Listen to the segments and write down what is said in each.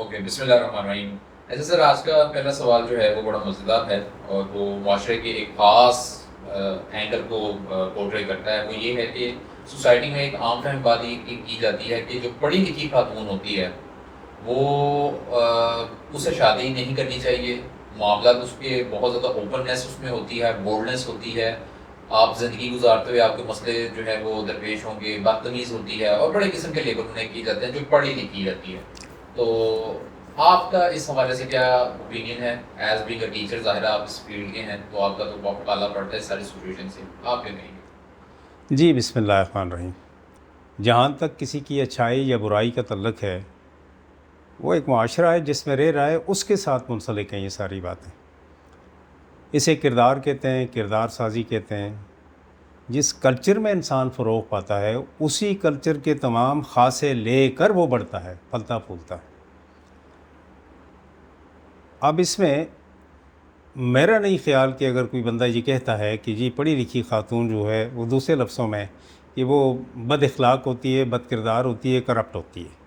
Okay, بسم اللہ الرحمن الرحیم۔ ایسے سر آج کا پہلا سوال جو ہے وہ بڑا مزیدار ہے اور وہ معاشرے کے ایک خاص اینگل کو پورٹری کرتا ہے۔ وہ یہ ہے کہ سوسائٹی میں ایک عام فہم بات یہ کی جاتی ہے کہ جو پڑھی لکھی خاتون ہوتی ہے وہ اسے شادی نہیں کرنی چاہیے، معاملات اس کے بہت زیادہ اوپننیس اس میں ہوتی ہے، بولڈنیس ہوتی ہے، آپ زندگی گزارتے ہوئے آپ کے مسئلے جو ہے وہ درپیش ہوں گے، بدتمیز ہوتی ہے اور بڑے قسم کے لیبل انہیں کیے جاتے ہیں جو پڑھی لکھی رہتی ہے۔ تو آپ کا اس حوالے سے کیا اوپینین ہے؟ ایز بینگ اے ٹیچر ظاہر آپ اس فیلڈ کے ہیں تو آپ کا تو بہت مطالعہ پڑتا ہے اس ساری سچویشن سے، آپ کیا کہیں گے؟ جی بسم اللہ الرحمن الرحیم۔ جہاں تک کسی کی اچھائی یا برائی کا تعلق ہے، وہ ایک معاشرہ ہے جس میں رہ رہا ہے، اس کے ساتھ منسلک ہیں یہ ساری باتیں۔ اسے کردار کہتے ہیں، کردار سازی کہتے ہیں۔ جس کلچر میں انسان فروغ پاتا ہے اسی کلچر کے تمام خاصے لے کر وہ بڑھتا ہے، پھلتا پھولتا ہے۔ اب اس میں میرا نہیں خیال کہ اگر کوئی بندہ یہ کہتا ہے کہ جی پڑھی لکھی خاتون جو ہے وہ دوسرے لفظوں میں کہ وہ بد اخلاق ہوتی ہے، بد کردار ہوتی ہے، کرپٹ ہوتی ہے،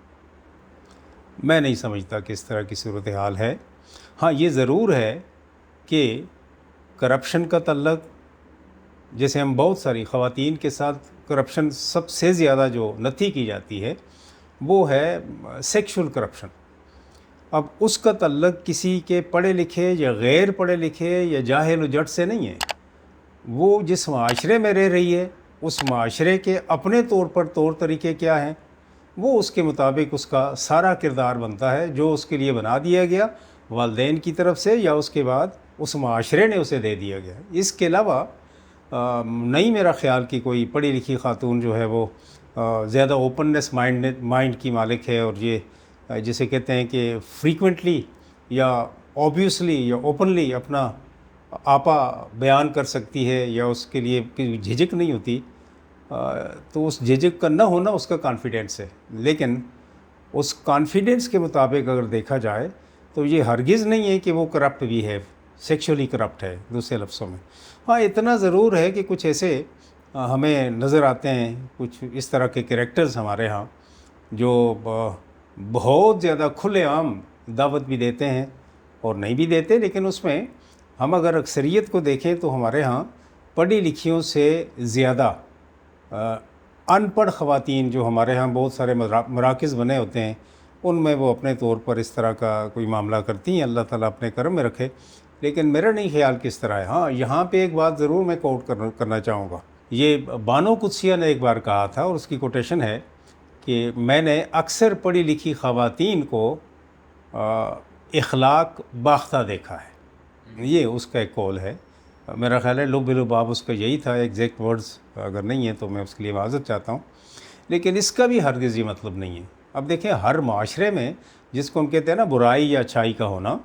میں نہیں سمجھتا کہ اس طرح کی صورتحال ہے۔ ہاں یہ ضرور ہے کہ کرپشن کا تعلق، جیسے ہم بہت ساری خواتین کے ساتھ کرپشن سب سے زیادہ جو نتھی کی جاتی ہے وہ ہے سیکشول کرپشن۔ اب اس کا تعلق کسی کے پڑھے لکھے یا غیر پڑھے لکھے یا جاہل و جٹ سے نہیں ہے، وہ جس معاشرے میں رہ رہی ہے اس معاشرے کے اپنے طور طریقے کیا ہیں، وہ اس کے مطابق اس کا سارا کردار بنتا ہے جو اس کے لیے بنا دیا گیا والدین کی طرف سے یا اس کے بعد اس معاشرے نے اسے دے دیا گیا۔ اس کے علاوہ نہیں میرا خیال کہ کوئی پڑھی لکھی خاتون جو ہے وہ زیادہ اوپننیس مائنڈ کی مالک ہے، اور یہ جسے کہتے ہیں کہ فریکوینٹلی یا اوبیسلی یا اوپنلی اپنا آپا بیان کر سکتی ہے یا اس کے لیے کوئی جھجک نہیں ہوتی، تو اس جھجک کا نہ ہونا اس کا کانفیڈنس ہے۔ لیکن اس کانفیڈنس کے مطابق اگر دیکھا جائے تو یہ ہرگز نہیں ہے کہ وہ کرپٹ بھی ہے، سیکشولی کرپٹ ہے دوسرے لفظوں میں۔ ہاں اتنا ضرور ہے کہ کچھ ایسے ہمیں نظر آتے ہیں، کچھ اس طرح کے کریکٹرز ہمارے ہاں جو بہت زیادہ کھلے عام دعوت بھی دیتے ہیں اور نہیں بھی دیتے، لیکن اس میں ہم اگر اکثریت کو دیکھیں تو ہمارے ہاں پڑھی لکھیوں سے زیادہ ان پڑھ خواتین جو ہمارے ہاں بہت سارے مراکز بنے ہوتے ہیں ان میں وہ اپنے طور پر اس طرح کا کوئی معاملہ کرتی ہیں، اللہ تعالیٰ اپنے کرم میں رکھے، لیکن میرا نہیں خیال کس طرح ہے۔ ہاں یہاں پہ ایک بات ضرور میں کوٹ کرنا چاہوں گا، یہ بانو قدسیہ نے ایک بار کہا تھا اور اس کی کوٹیشن ہے کہ میں نے اکثر پڑھی لکھی خواتین کو اخلاق باختہ دیکھا ہے، یہ اس کا ایک قول ہے۔ میرا خیال ہے لب لباب اس کا یہی تھا، ایگزیکٹ ورڈز اگر نہیں ہیں تو میں اس کے لیے معذرت چاہتا ہوں، لیکن اس کا بھی ہرگز یہ مطلب نہیں ہے۔ اب دیکھیں ہر معاشرے میں جس کو ہم کہتے ہیں نا برائی یا اچھائی کا ہونا،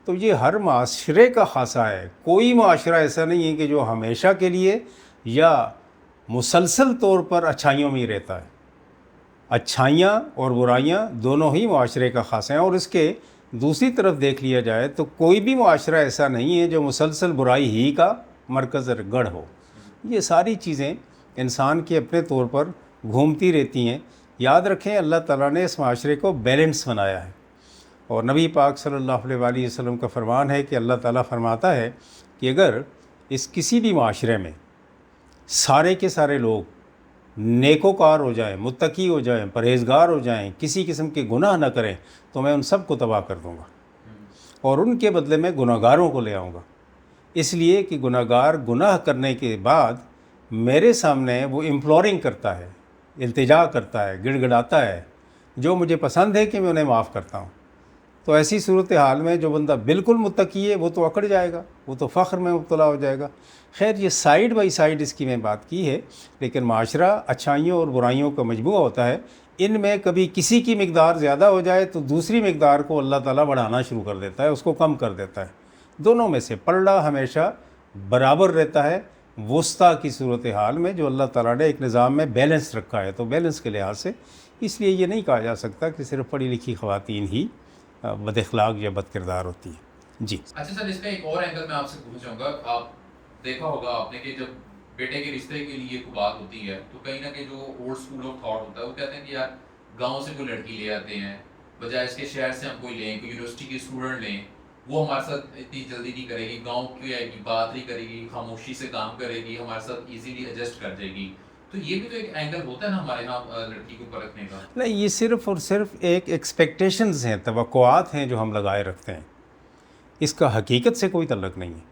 تو یہ ہر معاشرے کا خاصہ ہے۔ کوئی معاشرہ ایسا نہیں ہے کہ جو ہمیشہ کے لیے یا مسلسل طور پر اچھائیوں میں ہی رہتا ہے۔ اچھائیاں اور برائیاں دونوں ہی معاشرے کا خاصہ ہیں، اور اس کے دوسری طرف دیکھ لیا جائے تو کوئی بھی معاشرہ ایسا نہیں ہے جو مسلسل برائی ہی کا مرکز گڑھ ہو۔ یہ ساری چیزیں انسان کے اپنے طور پر گھومتی رہتی ہیں۔ یاد رکھیں اللہ تعالیٰ نے اس معاشرے کو بیلنس بنایا ہے، اور نبی پاک صلی اللہ علیہ وآلہ وسلم کا فرمان ہے کہ اللہ تعالیٰ فرماتا ہے کہ اگر اس کسی بھی معاشرے میں سارے کے سارے لوگ نیکوکار ہو جائیں، متقی ہو جائیں، پرہیزگار ہو جائیں، کسی قسم کے گناہ نہ کریں، تو میں ان سب کو تباہ کر دوں گا اور ان کے بدلے میں گناہ گاروں کو لے آؤں گا، اس لیے کہ گناہ گار گناہ کرنے کے بعد میرے سامنے وہ امپلورنگ کرتا ہے، التجا کرتا ہے، گڑ گڑاتا ہے، جو مجھے پسند ہے کہ میں انہیں معاف کرتا ہوں۔ تو ایسی صورتحال میں جو بندہ بالکل متقی ہے وہ تو اکڑ جائے گا، وہ تو فخر میں مبتلا ہو جائے گا۔ خیر یہ سائیڈ بائی سائیڈ اس کی میں بات کی ہے، لیکن معاشرہ اچھائیوں اور برائیوں کا مجموعہ ہوتا ہے۔ ان میں کبھی کسی کی مقدار زیادہ ہو جائے تو دوسری مقدار کو اللہ تعالیٰ بڑھانا شروع کر دیتا ہے، اس کو کم کر دیتا ہے۔ دونوں میں سے پلڑا ہمیشہ برابر رہتا ہے وسطیٰ کی صورتحال میں، جو اللہ تعالیٰ نے ایک نظام میں بیلنس رکھا ہے۔ تو بیلنس کے لحاظ سے اس لیے یہ نہیں کہا جا سکتا کہ صرف پڑھی لکھی خواتین ہی بد اخلاق یا بد کردار ہوتی ہے۔ جی اچھا سر، اس کا ایک اور اینگل میں آپ سے پوچھنا چاہوں گا۔ آپ دیکھا ہوگا آپ نے کہ جب بیٹے کے رشتے کے لیے کوئی بات ہوتی ہے تو کہیں نہ کہیں جو اولڈ اسکول آف تھاٹ ہوتا ہے وہ کہتے ہیں کہ یار گاؤں سے کوئی لڑکی لے آتے ہیں بجائے اس کے شہر سے ہم کوئی لیں، کوئی یونیورسٹی کی اسٹوڈنٹ لیں، وہ ہمارے ساتھ اتنی جلدی نہیں کرے گی، گاؤں کی آئے گی، بات نہیں کرے گی، خاموشی سے کام کرے گی، ہمارے ساتھ ایزیلی ایڈجسٹ کر جائے گی. تو یہ بھی تو ایک اینگل ہوتا ہے نا ہمارے یہاں لڑکی کو پرکھنے کا. نہیں، یہ صرف اور صرف ایک ایکسپیکٹیشنز ہیں، توقعات ہیں جو ہم لگائے رکھتے ہیں. اس کا حقیقت سے کوئی تعلق نہیں ہے.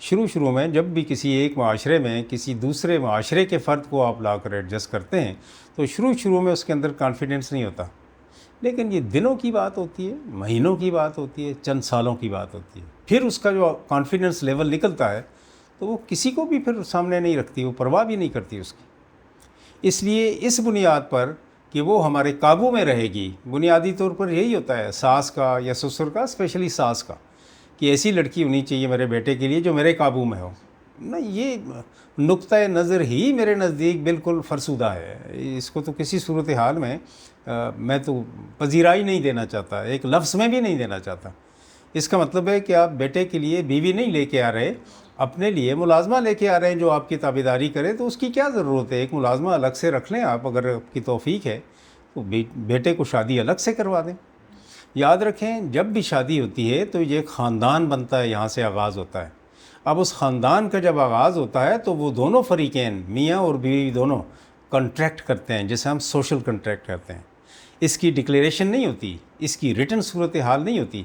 شروع میں جب بھی کسی ایک معاشرے میں کسی دوسرے معاشرے کے فرد کو آپ لا کر ایڈجسٹ کرتے ہیں تو شروع میں اس کے اندر کانفیڈنس نہیں ہوتا. لیکن یہ دنوں کی بات ہوتی ہے، مہینوں کی بات ہوتی ہے، چند سالوں کی بات ہوتی ہے. پھر اس کا جو کانفیڈنس لیول نکلتا ہے تو وہ کسی کو بھی پھر سامنے نہیں رکھتی، وہ پرواہ بھی نہیں کرتی اس کی. اس لیے اس بنیاد پر کہ وہ ہمارے قابو میں رہے گی، بنیادی طور پر یہی ہوتا ہے ساس کا یا سسر کا، اسپیشلی ساس کا، کہ ایسی لڑکی ہونی چاہیے میرے بیٹے کے لیے جو میرے قابو میں ہو. نہیں، یہ نقطۂ نظر ہی میرے نزدیک بالکل فرسودہ ہے. اس کو تو کسی صورتحال میں میں تو پذیرائی نہیں دینا چاہتا، ایک لفظ میں بھی نہیں دینا چاہتا. اس کا مطلب ہے کہ آپ بیٹے کے لیے بیوی نہیں لے کے آ رہے، اپنے لیے ملازمہ لے کے آ رہے ہیں جو آپ کی تابعداری کرے. تو اس کی کیا ضرورت ہے؟ ایک ملازمہ الگ سے رکھ لیں آپ، اگر آپ کی توفیق ہے تو بیٹے کو شادی الگ سے کروا دیں. یاد رکھیں، جب بھی شادی ہوتی ہے تو یہ ایک خاندان بنتا ہے، یہاں سے آغاز ہوتا ہے. اب اس خاندان کا جب آغاز ہوتا ہے تو وہ دونوں فریقین، میاں اور بیوی دونوں، کنٹریکٹ کرتے ہیں، جسے ہم سوشل کنٹریکٹ کرتے ہیں. اس کی ڈکلیریشن نہیں ہوتی، اس کی ریٹن صورتحال نہیں ہوتی.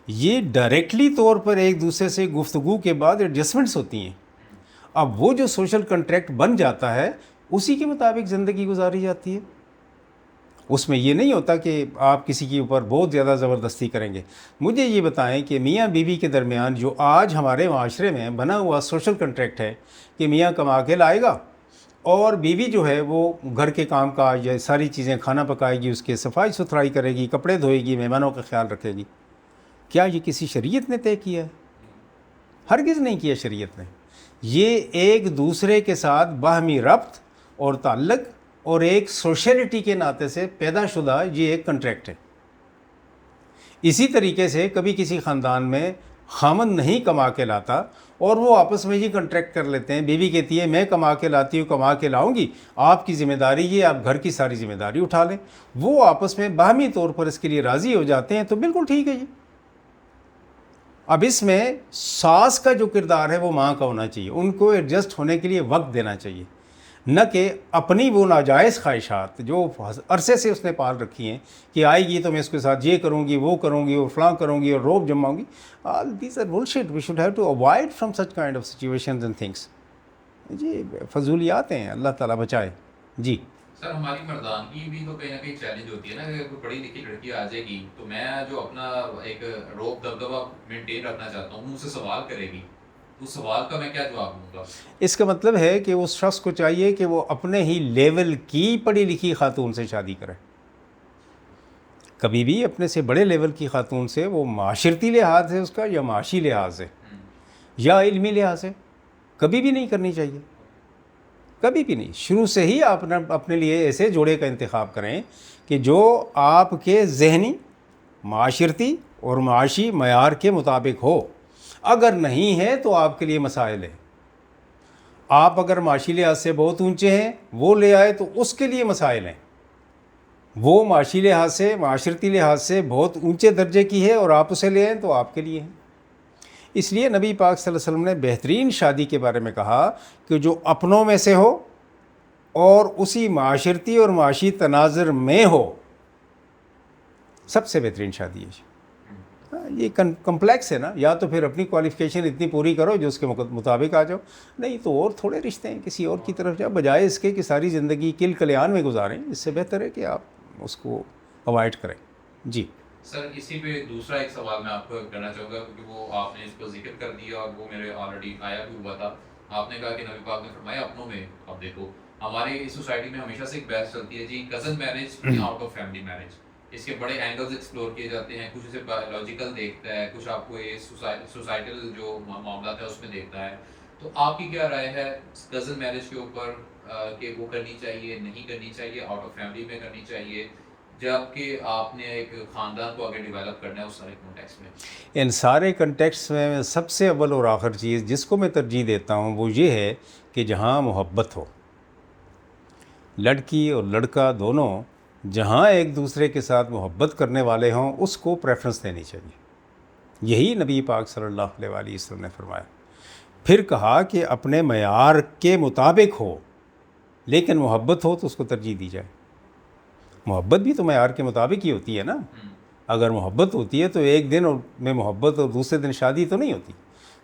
یہ ڈائریکٹلی طور پر ایک دوسرے سے گفتگو کے بعد ایڈجسٹمنٹس ہوتی ہیں. اب وہ جو سوشل کنٹریکٹ بن جاتا ہے اسی کے مطابق زندگی گزاری جاتی ہے. اس میں یہ نہیں ہوتا کہ آپ کسی کے اوپر بہت زیادہ زبردستی کریں گے. مجھے یہ بتائیں کہ میاں بیوی کے درمیان جو آج ہمارے معاشرے میں بنا ہوا سوشل کنٹریکٹ ہے کہ میاں کما کے لائے گا اور بیوی جو ہے وہ گھر کے کام کاج یا ساری چیزیں، کھانا پکائے گی، اس کے صفائی ستھرائی کرے گی، کپڑے دھوئے گی، مہمانوں کا خیال رکھے گی، کیا یہ کسی شریعت نے طے کیا ہے؟ ہرگز نہیں کیا شریعت نے. یہ ایک دوسرے کے ساتھ باہمی ربط اور تعلق اور ایک سوشیلٹی کے ناطے سے پیدا شدہ یہ ایک کنٹریکٹ ہے. اسی طریقے سے کبھی کسی خاندان میں خامند نہیں کما کے لاتا اور وہ آپس میں یہ کنٹریکٹ کر لیتے ہیں، بیوی کہتی ہے میں کما کے لاتی ہوں، کما کے لاؤں گی، آپ کی ذمہ داری یہ، آپ گھر کی ساری ذمہ داری اٹھا لیں. وہ آپس میں باہمی طور پر اس کے لیے راضی ہو جاتے ہیں تو بالکل ٹھیک ہے جی. اب اس میں ساس کا جو کردار ہے وہ ماں کا ہونا چاہیے. ان کو ایڈجسٹ ہونے کے لیے وقت دینا چاہیے، نہ کہ اپنی وہ ناجائز خواہشات جو عرصے سے اس نے پال رکھی ہیں کہ آئے گی تو میں اس کے ساتھ یہ کروں گی، وہ کروں گی، اور فلاں کروں گی، اور روب جماؤں گی. All these are bullshit. We should have to avoid from such kind of situations and things. جی فضولیات ہیں، اللہ تعالیٰ بچائے. جی سر، ہماری مردانگی بھی تو کہیں نہ کہیں چیلنج ہوتی ہے نا، کہ کوئی پڑھی لکھی لڑکی آ جائے گی تو میں جو اپنا ایک روب دبدبہ مینٹین رکھنا چاہتا ہوں، مجھ سے سوال کرے گی، اس سوال کا میں کیا جواب دوں گا؟ اس کا مطلب ہے کہ اس شخص کو چاہیے کہ وہ اپنے ہی لیول کی پڑھی لکھی خاتون سے شادی کرے. کبھی بھی اپنے سے بڑے لیول کی خاتون سے، وہ معاشرتی لحاظ ہے اس کا یا معاشی لحاظ ہے یا علمی لحاظ ہے، کبھی بھی نہیں کرنی چاہیے، کبھی بھی نہیں. شروع سے ہی آپ اپنے لیے ایسے جوڑے کا انتخاب کریں کہ جو آپ کے ذہنی، معاشرتی اور معاشی معیار کے مطابق ہو. اگر نہیں ہے تو آپ کے لیے مسائل ہیں. آپ اگر معاشی لحاظ سے بہت اونچے ہیں، وہ لے آئے تو اس کے لیے مسائل ہیں. وہ معاشی لحاظ سے، معاشرتی لحاظ سے بہت اونچے درجے کی ہے اور آپ اسے لے آئیں تو آپ کے لیے ہیں. اس لیے نبی پاک صلی اللہ علیہ وسلم نے بہترین شادی کے بارے میں کہا کہ جو اپنوں میں سے ہو اور اسی معاشرتی اور معاشی تناظر میں ہو، سب سے بہترین شادی ہے. یہ کمپلیکس ہے نا، یا تو پھر اپنی کوالیفیکیشن اتنی پوری کرو جو اس کے مطابق آ جاؤ، نہیں تو اور تھوڑے رشتے ہیں کسی اور کی طرف جاؤ، بجائے اس کے کہ ساری زندگی کل کلیان میں گزاریں. اس سے بہتر ہے کہ آپ اس کو اوائڈ کریں. جی سر، اسی پہ دوسرا ایک سوال میں آپ کو کرنا چاہوں گا، کیونکہ وہ آپ نے اس کو ذکر کر دیا اور وہ میرے آلریڈی آیا بھی ہوا تھا. آپ نے کہا کہ نبی پاک نے فرمایا اپنوں میں. اب دیکھو ہمارے اس سوسائٹی میں ہمیشہ سے ایک بحث چلتی ہے جی، cousin marriage out of family marriage. اس کے بڑے اینگلز ایکسپلور کیے جاتے ہیں، کچھ اسے بایولوجیکل دیکھتا ہے، کچھ آپ کو یہ سوسائٹل جو معاملات ہیں اس میں دیکھتا ہے. تو آپ کی کیا رائے ہے کزن میرج کے اوپر، کہ وہ کرنی چاہیے، نہیں کرنی چاہیے، آؤٹ آف فیملی میں کرنی چاہیے، جبکہ آپ نے ایک خاندان کو آگے ڈیولپ کرنا ہے اس سارے کنٹیکس میں؟ ان سارے کنٹیکسٹ میں سب سے اول اور آخر چیز جس کو میں ترجیح دیتا ہوں وہ یہ ہے کہ جہاں محبت ہو، لڑکی اور لڑکا دونوں جہاں ایک دوسرے کے ساتھ محبت کرنے والے ہوں اس کو پریفرنس دینی چاہیے. یہی نبی پاک صلی اللہ علیہ وآلہ وسلم نے فرمایا. پھر کہا کہ اپنے معیار کے مطابق ہو، لیکن محبت ہو تو اس کو ترجیح دی جائے. محبت بھی تو معیار کے مطابق ہی ہوتی ہے نا. اگر محبت ہوتی ہے تو ایک دن میں محبت اور دوسرے دن شادی تو نہیں ہوتی.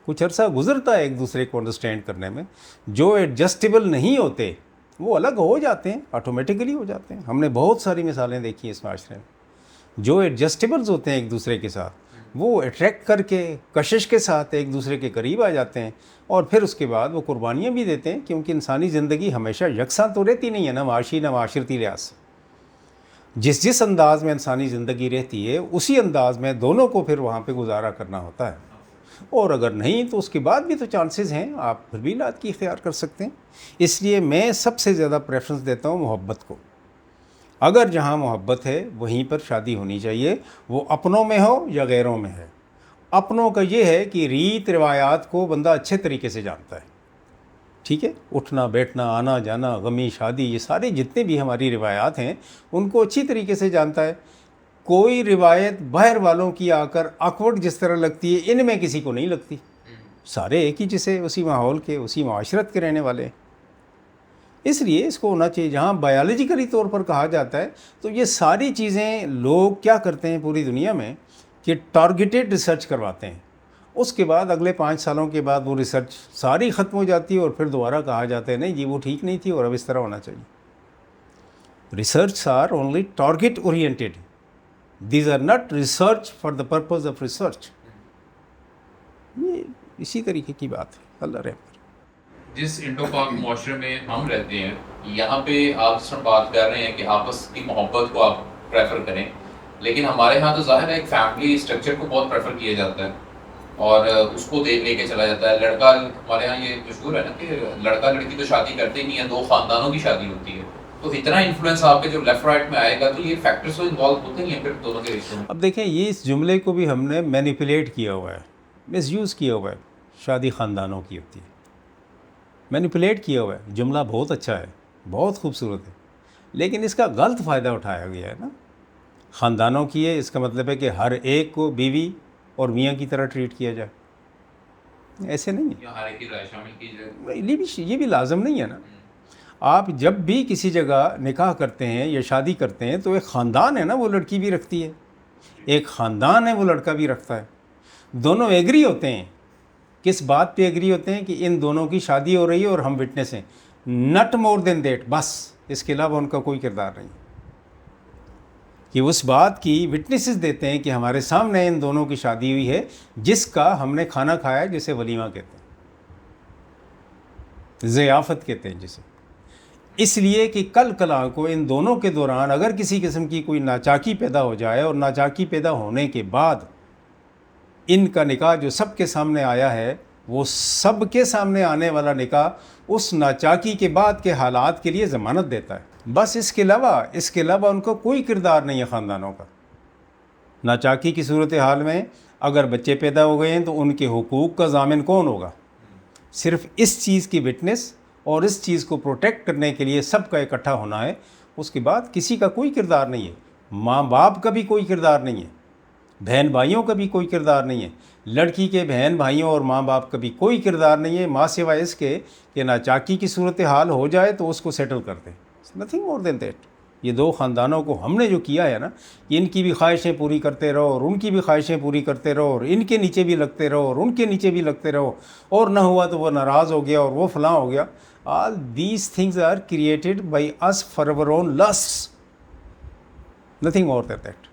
کچھ عرصہ گزرتا ہے ایک دوسرے کو انڈرسٹینڈ کرنے میں. جو ایڈجسٹیبل نہیں ہوتے وہ الگ ہو جاتے ہیں، آٹومیٹیکلی ہو جاتے ہیں. ہم نے بہت ساری مثالیں دیکھی ہیں اس معاشرے میں. جو ایڈجسٹیبلز ہوتے ہیں ایک دوسرے کے ساتھ وہ اٹریکٹ کر کے کشش کے ساتھ ایک دوسرے کے قریب آ جاتے ہیں، اور پھر اس کے بعد وہ قربانیاں بھی دیتے ہیں، کیونکہ انسانی زندگی ہمیشہ یکساں تو رہتی نہیں ہے، نہ معاشی نہ معاشرتی لحاظ سے. جس انداز میں انسانی زندگی رہتی ہے اسی انداز میں دونوں کو پھر وہاں پہ گزارا کرنا ہوتا ہے. اور اگر نہیں تو اس کے بعد بھی تو چانسز ہیں، آپ پھر بھی لات کی اختیار کر سکتے ہیں. اس لیے میں سب سے زیادہ پریفرنس دیتا ہوں محبت کو. اگر جہاں محبت ہے وہیں پر شادی ہونی چاہیے، وہ اپنوں میں ہو یا غیروں میں ہے. اپنوں کا یہ ہے کہ ریت روایات کو بندہ اچھے طریقے سے جانتا ہے، ٹھیک ہے، اٹھنا بیٹھنا آنا جانا غمی شادی یہ سارے جتنے بھی ہماری روایات ہیں ان کو اچھی طریقے سے جانتا ہے. کوئی روایت باہر والوں کی آ کر آکورڈ جس طرح لگتی ہے ان میں کسی کو نہیں لگتی. سارے ایک ہی جسے اسی ماحول کے اسی معاشرت کے رہنے والے. اس لیے اس کو ہونا چاہیے. جہاں بایولوجیکلی طور پر کہا جاتا ہے تو یہ ساری چیزیں لوگ کیا کرتے ہیں پوری دنیا میں کہ ٹارگیٹڈ ریسرچ کرواتے ہیں. اس کے بعد اگلے 5 سالوں کے بعد وہ ریسرچ ساری ختم ہو جاتی ہے اور پھر دوبارہ کہا جاتا ہے نہیں جی وہ ٹھیک نہیں تھی اور اب اس طرح ہونا چاہیے. Research are only target oriented. These are not research for the purpose of research. یہ اسی طریقے کی بات ہے. اللہ رحم کرے. جس انڈو پاک معاشرے میں ہم رہتے ہیں یہاں پہ آپ جس طرح بات کر رہے ہیں کہ آپس کی محبت کو آپ پریفر کریں، لیکن ہمارے ہاں تو ظاہر ہے ایک فیملی اسٹرکچر کو بہت پریفر کیا جاتا ہے اور اس کو لے کے چلا جاتا ہے. لڑکا ہمارے ہاں یہ مشہور ہے نا کہ لڑکا لڑکی تو شادی کرتے ہی نہیں ہے، 2 خاندانوں کی شادی ہوتی ہے. تو اتنا انفلوئنس آپ کے جو لیفٹ رائٹ میں آئے گا تو یہ فیکٹرز تو انوالو ہوتے ہی ہیں پھر دونوں کے رشتوں میں. اب دیکھیں یہ اس جملے کو بھی ہم نے مینیپولیٹ کیا ہوا ہے، مس یوز کیا ہوا ہے. شادی خاندانوں کی ہوتی ہے، مینیپولیٹ کیا ہوا ہے. جملہ بہت اچھا ہے، بہت خوبصورت ہے، لیکن اس کا غلط فائدہ اٹھایا گیا ہے نا. خاندانوں کی ہے اس کا مطلب ہے کہ ہر ایک کو بیوی اور میاں کی طرح ٹریٹ کیا جائے. ایسے نہیں ہے. ہر ایک کی رائے شامل کی جائے یہ بھی لازم نہیں ہے نا. آپ جب بھی کسی جگہ نکاح کرتے ہیں یا شادی کرتے ہیں تو ایک خاندان ہے نا، وہ لڑکی بھی رکھتی ہے، ایک خاندان ہے وہ لڑکا بھی رکھتا ہے. دونوں ایگری ہوتے ہیں. کس بات پہ ایگری ہوتے ہیں کہ ان دونوں کی شادی ہو رہی ہے اور ہم وٹنس ہیں. نٹ مور دین دیٹ. بس اس کے علاوہ ان کا کوئی کردار نہیں کہ اس بات کی وٹنسز دیتے ہیں کہ ہمارے سامنے ان دونوں کی شادی ہوئی ہے جس کا ہم نے کھانا کھایا جسے ولیمہ کہتے ہیں، ضیافت کہتے ہیں جسے. اس لیے کہ کل کلاں کو ان دونوں کے دوران اگر کسی قسم کی کوئی ناچاکی پیدا ہو جائے اور ناچاکی پیدا ہونے کے بعد ان کا نکاح جو سب کے سامنے آیا ہے وہ سب کے سامنے آنے والا نکاح اس ناچاکی کے بعد کے حالات کے لیے ضمانت دیتا ہے. بس اس کے علاوہ ان کا کوئی کردار نہیں ہے خاندانوں کا. ناچاکی کی صورتحال میں اگر بچے پیدا ہو گئے ہیں تو ان کے حقوق کا ضامن کون ہوگا؟ صرف اس چیز کی وٹنس اور اس چیز کو پروٹیکٹ کرنے کے لیے سب کا اکٹھا ہونا ہے. اس کے بعد کسی کا کوئی کردار نہیں ہے. ماں باپ کا بھی کوئی کردار نہیں ہے، بہن بھائیوں کا بھی کوئی کردار نہیں ہے. لڑکی کے بہن بھائیوں اور ماں باپ کا بھی کوئی کردار نہیں ہے، ماں سوائے اس کے کہ ناچاکی کی صورتحال ہو جائے تو اس کو سیٹل کر دیں. Nothing more than that. یہ 2 خاندانوں کو ہم نے جو کیا ہے نا کہ ان کی بھی خواہشیں پوری کرتے رہو اور ان کی بھی خواہشیں پوری کرتے رہو اور ان کے نیچے بھی لگتے رہو اور ان کے نیچے بھی لگتے رہو، اور نہ ہوا تو وہ ناراض ہو گیا اور وہ فلاں ہو گیا. All these things are created by us for our own lusts. Nothing more than that.